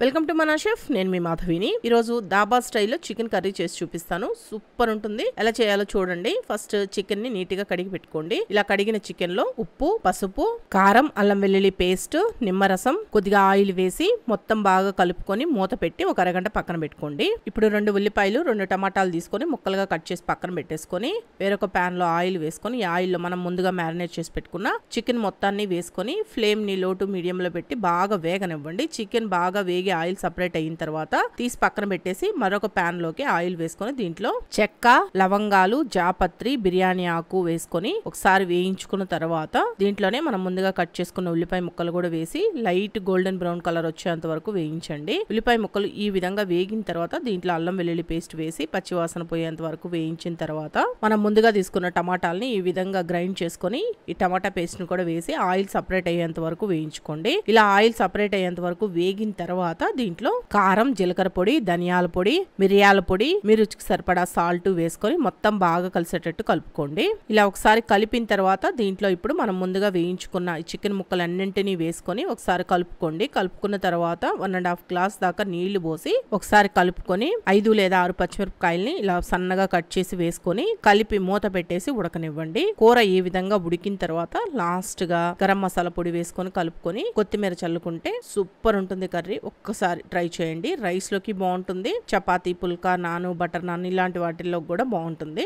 Welcome to మన chef. నేను మీ మాధవిని. ఈరోజు దాబా స్టైల్లో చికెన్ కర్రీ చేసి చూపిస్తాను. సూపర్ ఉంటుంది. ఎలా చేయాలో చూడండి. ఫస్ట్ చికెన్ ని నీట్ గా కడిగి పెట్టుకోండి. ఇలా కడిగిన చికెన్ లో ఉప్పు, పసుపు, కారం, అల్లం వెల్లుల్లి పేస్ట్, నిమ్మరసం, కొద్దిగా ఆయిల్ వేసి మొత్తం బాగా కలుపుకొని మూత పెట్టి ఒక అరగంట పక్కన పెట్టుకోండి. ఇప్పుడు 2 ఉల్లిపాయలు 2 టమాటాలు తీసుకొని ముక్కలుగా కట్ చేసి పక్కన పెట్టేసుకొని వేరొక ప్యాన్ లో ఆయిల్ వేసుకొని ఈ ఆయిల్ లో మనం ముందుగా మ్యారినేట్ చేసి పెట్టుకున్న చికెన్ మొత్తాన్ని వేసుకొని ఫ్లేమ్ ని లో టు మీడియం లో పెట్టి బాగా వేగనివ్వండి. చికెన్ బాగా వేగి ఆయిల్ సపరేట్ అయిన తర్వాత తీసి పక్కన పెట్టేసి మరొక ప్యాన్ లోకి ఆయిల్ వేసుకొని దీంట్లో చెక్క, లవంగాలు, జాపత్రి, బిర్యానీ ఆకు వేసుకొని ఒకసారి వేయించుకున్న తర్వాత దీంట్లోనే మనం ముందుగా కట్ చేసుకున్న ఉల్లిపాయ ముక్కలు కూడా వేసి లైట్ గోల్డెన్ బ్రౌన్ కలర్ వచ్చేంత వరకు వేయించండి. ఉల్లిపాయ ముక్కలు ఈ విధంగా వేగిన తర్వాత దీంట్లో అల్లం వెల్లుల్లి పేస్ట్ వేసి పచ్చివాసన పోయేంత వరకు వేయించిన తర్వాత మనం ముందుగా తీసుకున్న టమాటాలని ఈ విధంగా గ్రైండ్ చేసుకొని ఈ టమాటా పేస్ట్ ని కూడా వేసి ఆయిల్ సపరేట్ అయ్యేంత వరకు వేయించుకోండి. ఇలా ఆయిల్ సపరేట్ అయ్యేంత వరకు వేగిన తర్వాత దీంట్లో కారం, జీలకర్ర పొడి, ధనియాల పొడి, మిరియాల పొడి, మీ రుచికి సరిపడా సాల్ట్ వేసుకొని మొత్తం బాగా కలిసేటట్టు కలుపుకోండి. ఇలా ఒకసారి కలిపిన తర్వాత దీంట్లో ఇప్పుడు మనం ముందుగా వేయించుకున్న ఈ చికెన్ ముక్కలన్నింటినీ వేసుకొని ఒకసారి కలుపుకోండి. కలుపుకున్న తర్వాత 1.5 గ్లాస్ దాకా నీళ్లు పోసి ఒకసారి కలుపుకొని 5 లేదా 6 పచ్చిమిరపకాయల్ని ఇలా సన్నగా కట్ చేసి వేసుకొని కలిపి మూత పెట్టేసి ఉడకనివ్వండి. కూర ఈ విధంగా ఉడికిన తర్వాత లాస్ట్ గా గరం మసాలా పొడి వేసుకొని కలుపుకొని కొత్తిమీర చల్లుకుంటే సూపర్ ఉంటుంది కర్రీ. ఒక్కసారి ట్రై చేయండి. రైస్ లోకి బాగుంటుంది, చపాతీ, పుల్కా, నాను, బటర్ నాన్ ఇలాంటి వాటిల్లో కూడా బాగుంటుంది.